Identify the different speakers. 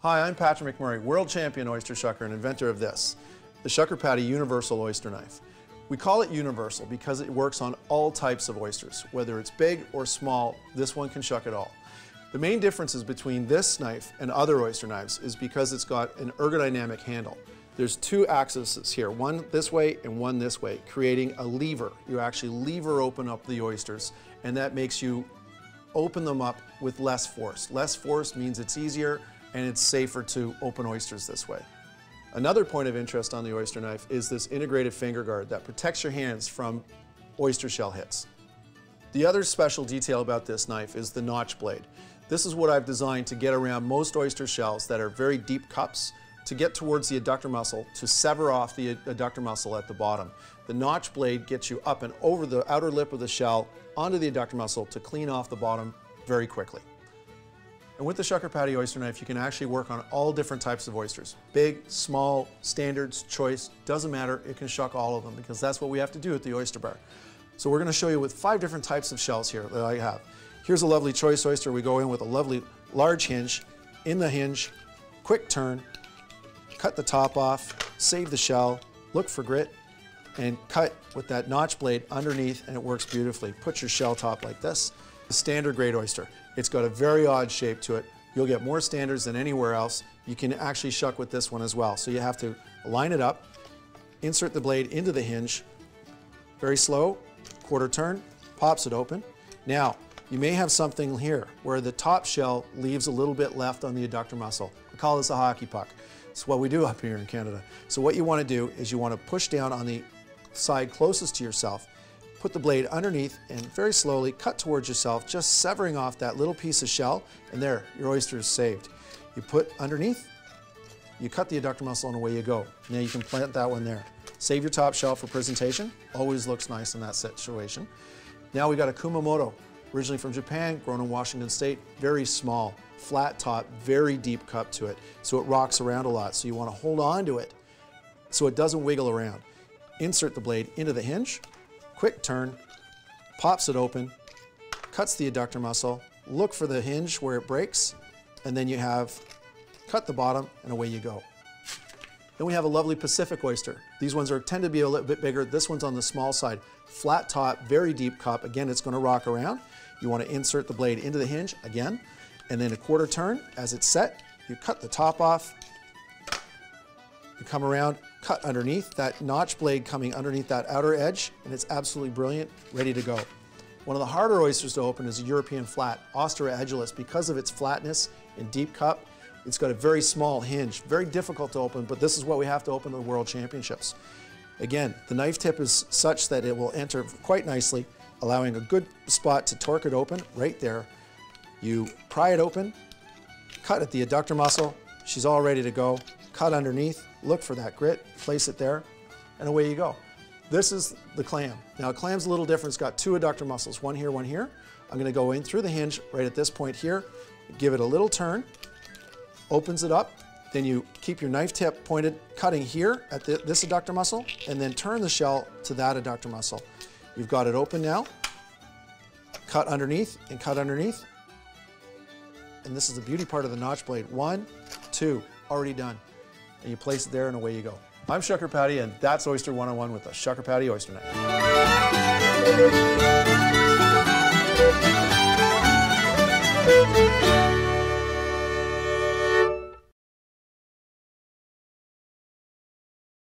Speaker 1: Hi, I'm Patrick McMurray, world champion oyster shucker and inventor of this, the ShuckerPaddy Universal Oyster Knife. We call it universal because it works on all types of oysters. Whether it's big or small, this one can shuck it all. The main differences between this knife and other oyster knives is because it's got an ergodynamic handle. There's two axes here, one this way and one this way, creating a lever. You actually lever open up the oysters, and that makes you open them up with less force. Less force means it's easier and it's safer to open oysters this way. Another point of interest on the oyster knife is this integrated finger guard that protects your hands from oyster shell hits. The other special detail about this knife is the notch blade. This is what I've designed to get around most oyster shells that are very deep cups, to get towards the adductor muscle, to sever off the adductor muscle at the bottom. The notch blade gets you up and over the outer lip of the shell onto the adductor muscle to clean off the bottom very quickly. And with the ShuckerPaddy oyster knife, you can actually work on all different types of oysters. Big, small, standards, choice, doesn't matter, it can shuck all of them because that's what we have to do at the oyster bar. So we're going to show you with 5 different types of shells here that I have. Here's a lovely choice oyster. We go in with a lovely large hinge. In the hinge, quick turn, cut the top off, save the shell, look for grit, and cut with that notch blade underneath, and it works beautifully. Put your shell top like this. A standard grade oyster. It's got a very odd shape to it. You'll get more standards than anywhere else. You can actually shuck with this one as well. So you have to line it up, insert the blade into the hinge, very slow, quarter turn, pops it open. Now, you may have something here where the top shell leaves a little bit left on the adductor muscle. We call this a hockey puck. It's what we do up here in Canada. So what you want to do is you want to push down on the side closest to yourself, put the blade underneath and very slowly cut towards yourself, just severing off that little piece of shell, and there, your oyster is saved. You put underneath, you cut the adductor muscle, and away you go. Now you can plant that one there. Save your top shell for presentation. Always looks nice in that situation. Now we got a Kumamoto, originally from Japan, grown in Washington State, very small, flat top, very deep cup to it, so it rocks around a lot. So you want to hold on to it so it doesn't wiggle around. Insert the blade into the hinge, quick turn, pops it open, cuts the adductor muscle, look for the hinge where it breaks, and then you have cut the bottom and away you go. Then we have a lovely Pacific oyster. These ones tend to be a little bit bigger. This one's on the small side. Flat top, very deep cup. Again, it's going to rock around. You want to insert the blade into the hinge again, and then a quarter turn. As it's set, you cut the top off, you come around, cut underneath, that notch blade coming underneath that outer edge, and it's absolutely brilliant, ready to go. One of the harder oysters to open is a European flat, Ostera agilis. Because of its flatness and deep cup, it's got a very small hinge, very difficult to open, but this is what we have to open to the World Championships. Again, the knife tip is such that it will enter quite nicely, allowing a good spot to torque it open right there. You pry it open, cut at the adductor muscle, she's all ready to go, cut underneath, look for that grit, place it there, and away you go. This is the clam. Now a clam's a little different. It's got 2 adductor muscles, one here, one here. I'm going to go in through the hinge right at this point here, give it a little turn, opens it up, then you keep your knife tip pointed, cutting here at this adductor muscle, and then turn the shell to that adductor muscle. You've got it open now, cut underneath and cut underneath, and this is the beauty part of the notch blade. 1, 2, already done. And you place it there and away you go. I'm ShuckerPaddy, and that's Oyster 101 with the ShuckerPaddy oyster knife.